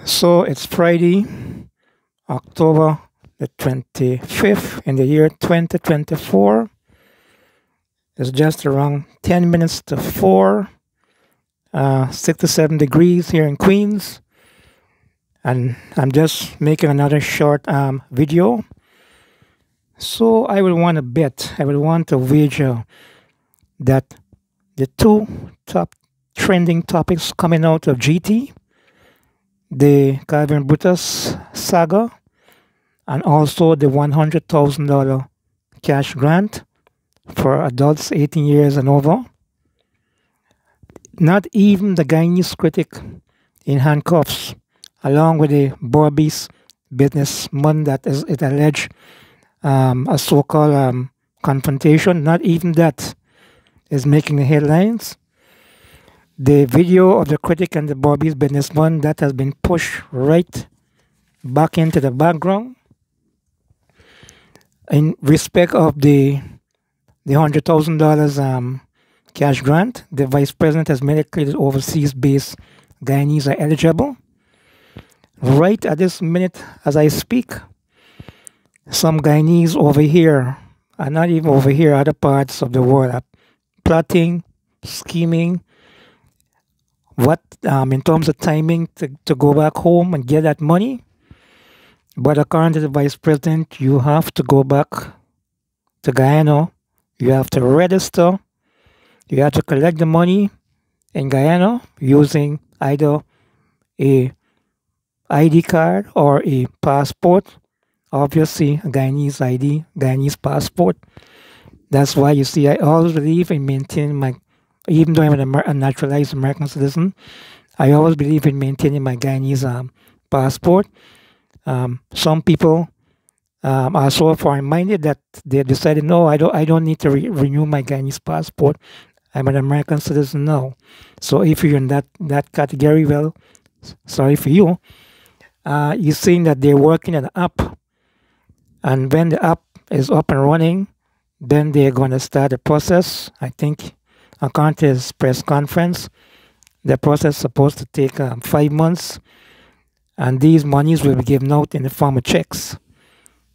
So it's Friday, October the 25th in the year 2024. It's just around 10 minutes to 4, 67 degrees here in Queens. And I'm just making another short video. So I will want to bet, I will want to wager that the two top trending topics coming out of GT, the Calvin Brutus saga, and also the $100,000 cash grant for adults 18 years and over. Not even the Guyanese critic in handcuffs, along with the Barbies businessman that is it alleged a so-called confrontation. Not even that is making the headlines. The video of the critic and the Barbies businessman that has been pushed right back into the background. In respect of the $100,000 cash grant, the vice president has made it clear that overseas-based Guyanese are eligible. Right at this minute, as I speak, some Guyanese over here, and not even over here, other parts of the world, are plotting, scheming, what in terms of timing to go back home and get that money. But according to the vice president, you have to go back to Guyana. You have to register. You have to collect the money in Guyana using either a ID card or a passport. Obviously, a Guyanese ID, Guyanese passport. That's why you see I always believe in maintaining my, even though I'm a naturalized American citizen, I always believe in maintaining my Guyanese passport. Some people are so far-minded that they decided, no, I don't need to renew my Guyanese passport. I'm an American citizen now. So if you're in that category, well, sorry for you. You're seeing that they're working an app, and when the app is up and running, then they're going to start the process. I think, according to his press conference, the process is supposed to take 5 months. And these monies will be given out in the form of checks.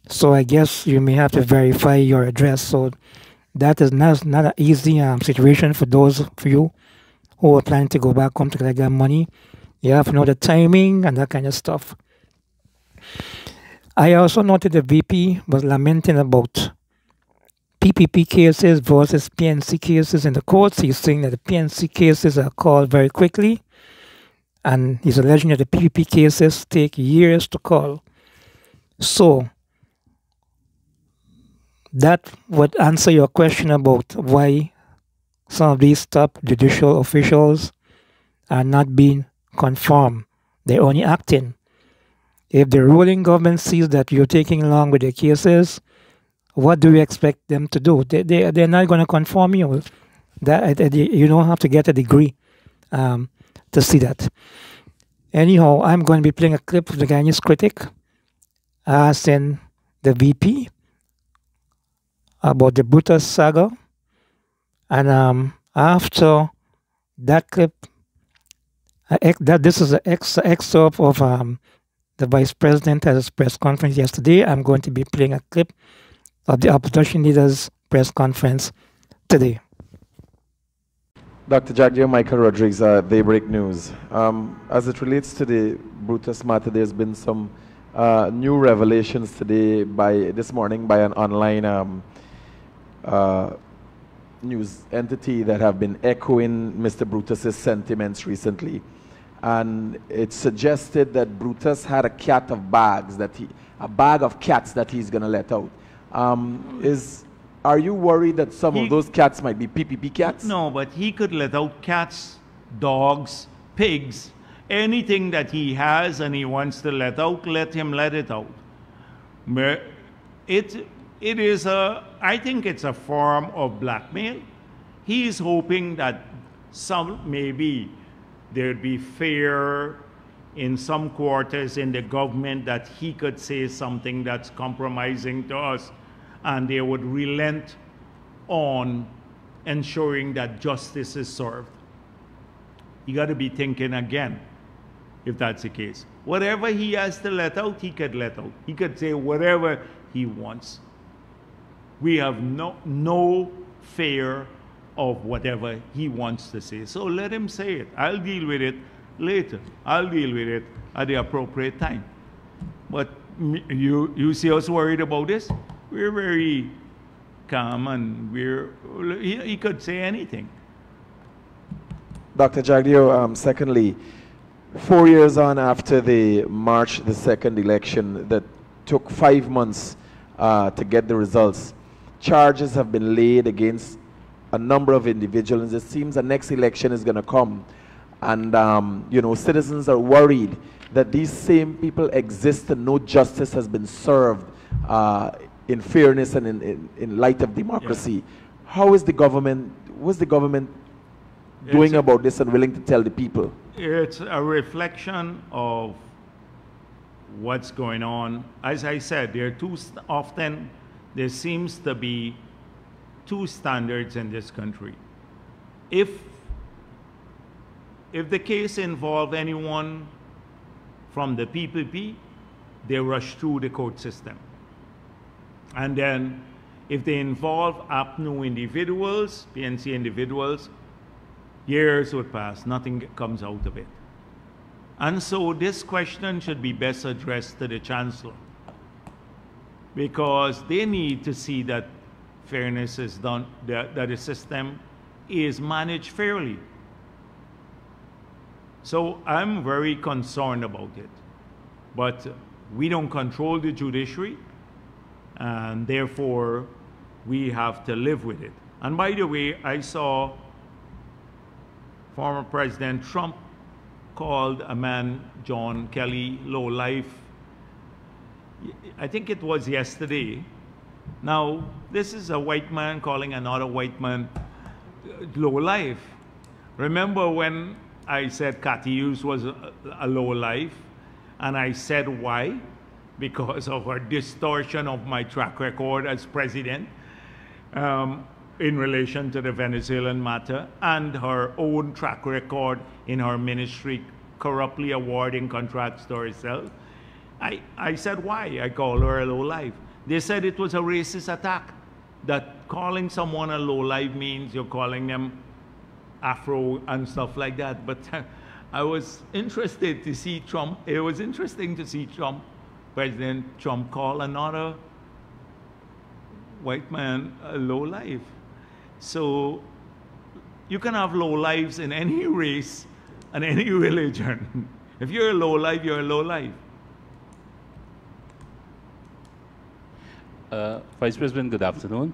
So I guess you may have to verify your address. So that is not an easy situation for those of you who are planning to go back home to collect that money. You have to know the timing and that kind of stuff. I also noted the VP was lamenting about PPP cases versus PNC cases in the courts. He's saying that the PNC cases are called very quickly. And he's alleging that the PPP cases take years to call. So that would answer your question about why some of these top judicial officials are not being confirmed. They're only acting. If the ruling government sees that you're taking long with the cases, what do you expect them to do? They're not going to confirm you. You don't have to get a degree to see that. Anyhow, I'm going to be playing a clip of the Guyanese critic asking the VP about the Brutus saga. And after that clip, this is an excerpt of the vice president at his press conference yesterday. I'm going to be playing a clip of the opposition leader's press conference today. Dr. JAGDEO, Michael Rodriguez, Daybreak News. As it relates to the Brutus matter, there's been some new revelations today this morning by an online news entity that have been echoing Mr. Brutus's sentiments recently. And it suggested that Brutus had a cat of bags, a bag of cats that he's going to let out. Are you worried that some of those cats might be PPP cats? No, but he could let out cats, dogs, pigs, anything that he has and he wants to let out, let him let it out. It is I think it's a form of blackmail. He is hoping that maybe there'd be fear in some quarters in the government that he could say something that's compromising to us, and they would relent on ensuring that justice is served. You got to be thinking again. if that's the case. Whatever he has to let out, he could let out. He could say whatever he wants. We have no fear of whatever he wants to say. So let him say it. I'll deal with it later. I'll deal with it at the appropriate time. But you see us worried about this? We're very calm, and he could say anything. Dr. JAGDEO, secondly, 4 years on after the March the 2nd election that took 5 months to get the results, charges have been laid against a number of individuals. It seems the next election is going to come, and you know, citizens are worried that these same people exist and no justice has been served in fairness and in light of democracy. Yeah. How is the government, what's the government doing about this and willing to tell the people? It's a reflection of what's going on. As I said, there seems to be two standards in this country. If the case involved anyone from the PPP, they rush through the court system. And then if they involve APNU individuals, PNC individuals, years would pass, nothing comes out of it. And so this question should be best addressed to the Chancellor, because they need to see that fairness is done, that the system is managed fairly. So I'm very concerned about it. But we don't control the judiciary, and therefore we have to live with it. And by the way, I saw former President Trump called a man, John Kelly, low-life. I think it was yesterday. Now, this is a white man calling another white man low-life. Remember when I said Cathy Hughes was a low-life? And I said why? Because of her distortion of my track record as president in relation to the Venezuelan matter, and her own track record in her ministry corruptly awarding contracts to herself. I said why I called her a low-life. They said it was a racist attack, that calling someone a low-life means you're calling them Afro and stuff like that. But I was interested to see Trump. It was interesting to see Trump, President Trump, call another white man a low-life. So you can have low-lives in any race and any religion. If you're a low-life, you're a low-life. Vice President, good afternoon.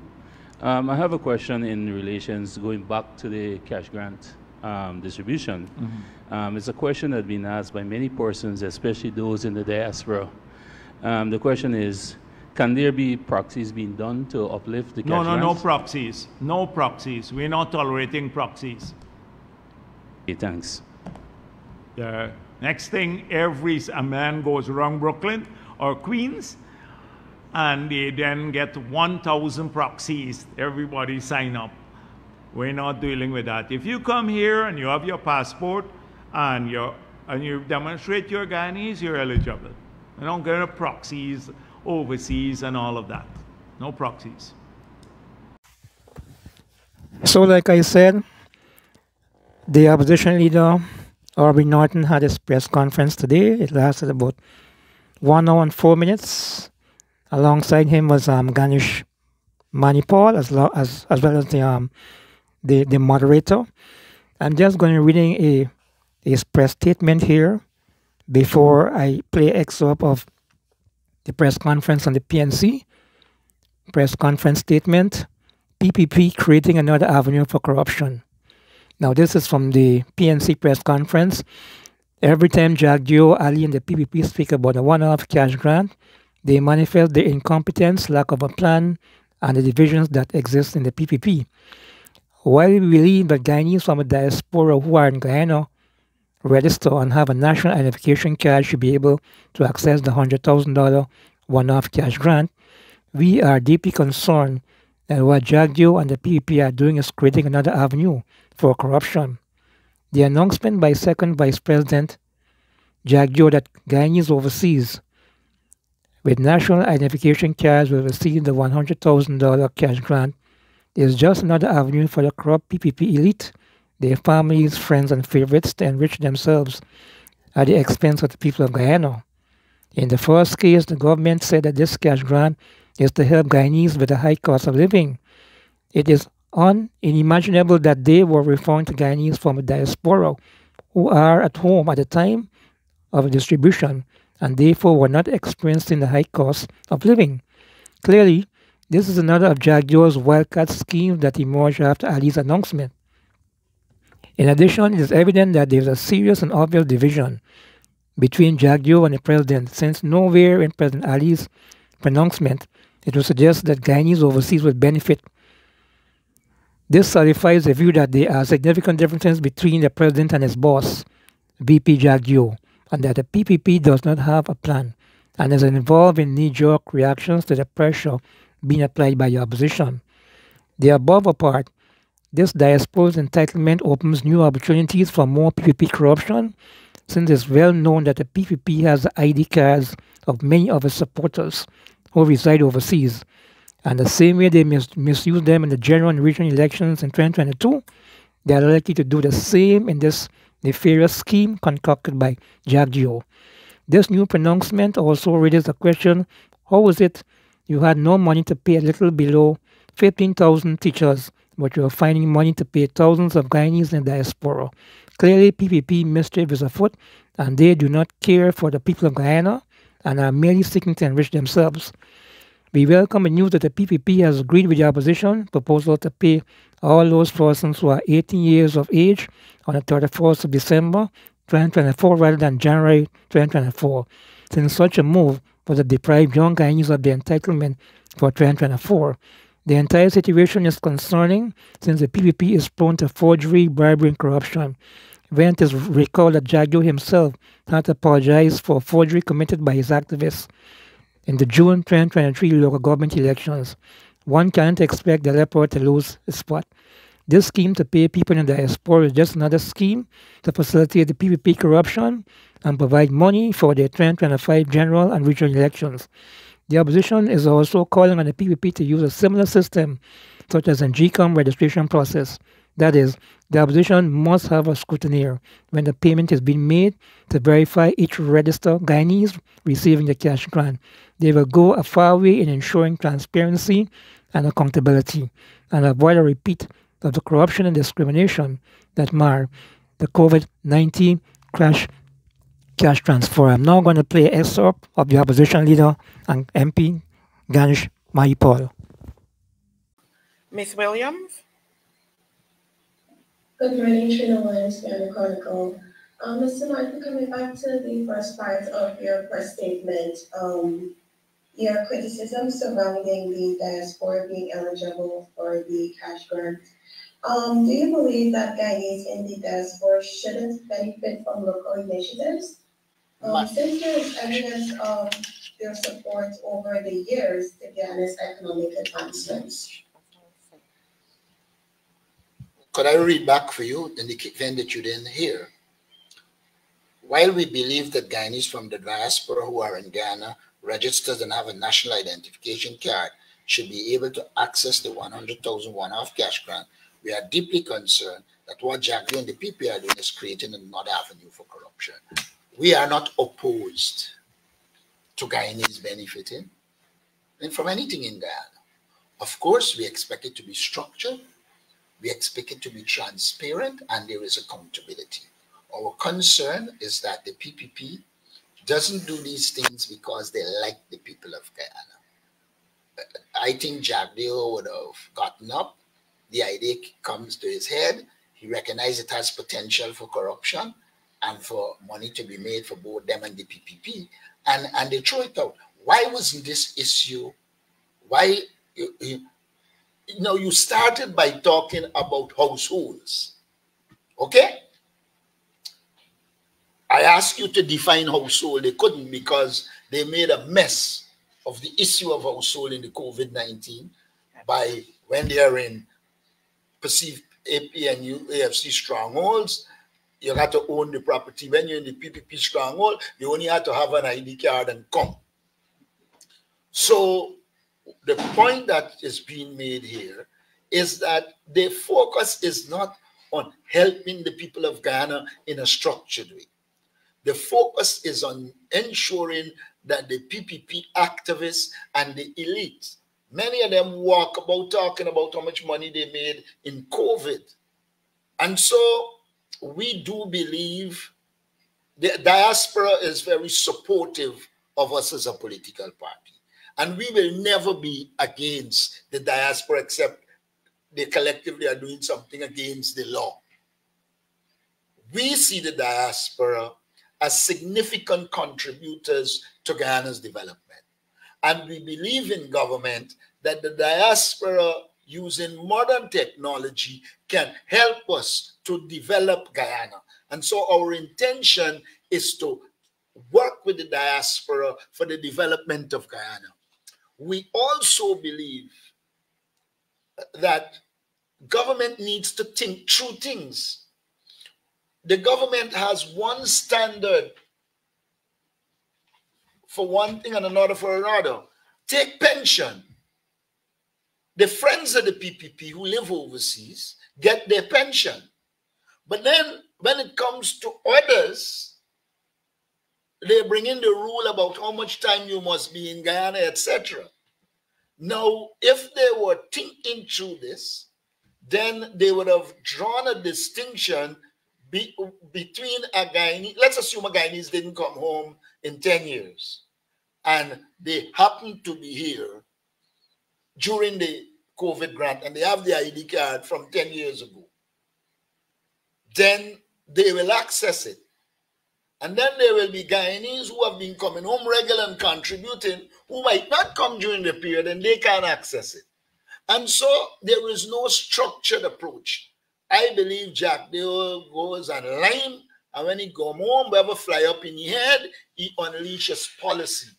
I have a question in relations going back to the cash grant distribution. Mm-hmm. It's a question that's been asked by many persons, especially those in the diaspora. The question is, can there be proxies being done to uplift the cash grants? No proxies. No proxies. We're not tolerating proxies. Okay, thanks. The next thing, a man goes around Brooklyn or Queens, and they then get 1,000 proxies. Everybody sign up. We're not dealing with that. If you come here and you have your passport and you demonstrate your Guyanese, you're eligible. You don't get proxies overseas and all of that. No proxies. So like I said, the opposition leader, Aubrey Norton, had his press conference today. It lasted about 1 hour and 4 minutes. Alongside him was Ganesh Manipal, as well as the moderator. I'm just going to reading a press statement here before I play excerpt of the press conference on the PNC. Press conference statement, PPP creating another avenue for corruption. Now this is from the PNC press conference. Every time JAGDEO, Ali and the PPP speak about a one-off cash grant, they manifest the incompetence, lack of a plan, and the divisions that exist in the PPP. While we believe that Guyanese from the diaspora who are in Guyana register and have a national identification card should be able to access the $100,000 one-off cash grant, we are deeply concerned that what JAGDEO and the PPP are doing is creating another avenue for corruption. The announcement by Second Vice President JAGDEO that Guyanese overseas with national identification cards will receive the $100,000 cash grant is just another avenue for the corrupt PPP elite, their families, friends, and favorites to enrich themselves at the expense of the people of Guyana. In the first case, the government said that this cash grant is to help Guyanese with a high cost of living. It is unimaginable that they were referring to Guyanese from the diaspora who are at home at the time of distribution and therefore were not experiencing the high cost of living. Clearly, this is another of JAGDEO's wildcat schemes that emerged after Ali's announcement. In addition, it is evident that there is a serious and obvious division between JAGDEO and the president, since nowhere in President Ali's pronouncement it would suggest that Guyanese overseas would benefit. This solidifies the view that there are significant differences between the president and his boss, VP JAGDEO, and that the PPP does not have a plan and is involved in knee-jerk reactions to the pressure being applied by the opposition. The above apart, this diaspora's entitlement opens new opportunities for more PPP corruption, since it's well known that the PPP has the ID cards of many of its supporters who reside overseas. And the same way they misuse them in the general and regional elections in 2022, they are likely to do the same in this nefarious scheme concocted by JAGDEO. This new pronouncement also raises the question, how is it you had no money to pay a little below 15,000 teachers, but you are finding money to pay thousands of Guyanese in the diaspora? Clearly, PPP mischief is afoot, and they do not care for the people of Guyana and are merely seeking to enrich themselves. We welcome the news that the PPP has agreed with the opposition proposal to pay all those persons who are 18 years of age on the 31st of December 2024 rather than January 2024, since such a move would have deprived young Guyanese of their entitlement for 2024. The entire situation is concerning since the PPP is prone to forgery, bribery, and corruption. When it is recalled that JAGDEO himself had to apologize for forgery committed by his activists in the June 2023 local government elections, one cannot expect the leopard to lose his spot. This scheme to pay people in the diaspora is just another scheme to facilitate the PPP corruption and provide money for the 2025 general and regional elections. The opposition is also calling on the PPP to use a similar system, such as an GCOM registration process. That is, the opposition must have a scrutineer when the payment is being made to verify each registered Guyanese receiving the cash grant. They will go a far way in ensuring transparency and accountability and avoid a repeat of the corruption and discrimination that mar the COVID-19 cash transfer. I'm now going to play an excerpt of the opposition leader and MP Ganesh Mahipal. Ms. Williams? Good morning, Trina Williams, Guyana Chronicle. Mr. Martin, coming back to the first part of your press statement, your criticism surrounding the diaspora being eligible for the cash grant. Do you believe that Guyanese in the diaspora shouldn't benefit from local initiatives? Since there is evidence of their support over the years to Guyana's economic advancements. Could I read back for you in the event that you didn't hear? While we believe that Guyanese from the diaspora who are in Guyana, registered and have a national identification card, should be able to access the 100,000 one-off cash grant, we are deeply concerned that what JAGDEO and the PP are doing is creating another avenue for corruption. We are not opposed to Guyanese benefiting from anything in Guyana. Of course, we expect it to be structured. We expect it to be transparent, and there is accountability. Our concern is that the PPP doesn't do these things because they like the people of Guyana. I think JAGDEO would have gotten up. The idea comes to his head. He recognizes it has potential for corruption and for money to be made for both them and the PPP. And they throw it out. Why wasn't this issue? Why... you started by talking about households, okay? I asked you to define household. They couldn't because they made a mess of the issue of household in the COVID-19 by when they are in perceived AP and AFC strongholds, you got to own the property. When you're in the PPP stronghold, you only have to have an ID card and come. So the point that is being made here is that the focus is not on helping the people of Guyana in a structured way. The focus is on ensuring that the PPP activists and the elite, many of them walk about talking about how much money they made in COVID. And so we do believe the diaspora is very supportive of us as a political party. And we will never be against the diaspora except they collectively are doing something against the law. We see the diaspora as significant contributors to Guyana's development. And we believe in government that the diaspora using modern technology can help us to develop Guyana. And so our intention is to work with the diaspora for the development of Guyana. We also believe that government needs to think through things. The government has one standard for one thing and another for another. Take pension. The friends of the PPP who live overseas get their pension. But then when it comes to others, they bring in the rule about how much time you must be in Guyana, etc. Now, if they were thinking through this, then they would have drawn a distinction between a Guyanese. Let's assume a Guyanese didn't come home in 10 years and they happen to be here during the COVID grant and they have the ID card from 10 years ago. Then they will access it. And then there will be Guyanese who have been coming home regular and contributing who might not come during the period and they can't access it. And so there is no structured approach. I believe JAGDEO goes and line, and when he go home, wherever fly up in his head, he unleashes policy.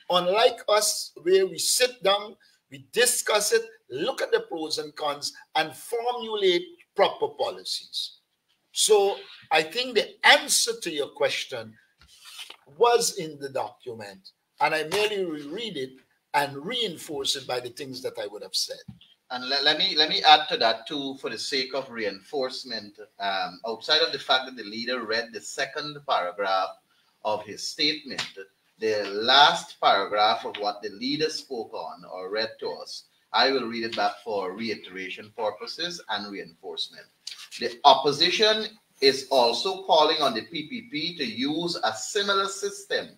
Unlike us, where we sit down, we discuss it, look at the pros and cons, and formulate proper policies. So I think the answer to your question was in the document, and I merely reread it and reinforce it by the things that I would have said. And let me add to that too, for the sake of reinforcement. Outside of the fact that the leader read the second paragraph of his statement, the last paragraph of what the leader spoke on or read to us, I will read it back for reiteration purposes and reinforcement. The opposition is also calling on the PPP to use a similar system,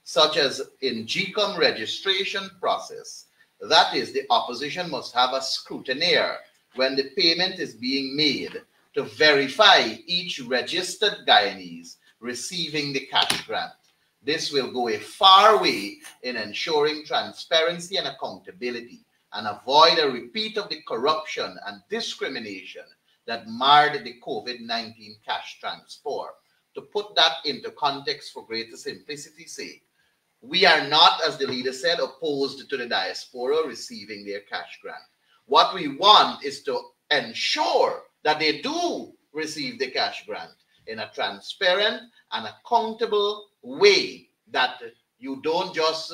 such as in GCOM registration process. That is, the opposition must have a scrutineer when the payment is being made to verify each registered Guyanese receiving the cash grant. This will go a far way in ensuring transparency and accountability and avoid a repeat of the corruption and discrimination that marred the COVID-19 cash transfer. To put that into context for greater simplicity's sake, we are not, as the leader said, opposed to the diaspora receiving their cash grant. What we want is to ensure that they do receive the cash grant in a transparent and accountable way, that you don't just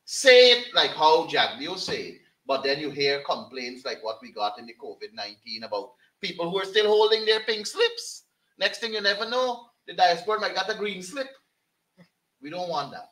say it like how JAGDEO say, but then you hear complaints like what we got in the COVID-19 about people who are still holding their pink slips. Next thing you never know, the diaspora might got a green slip. We don't want that.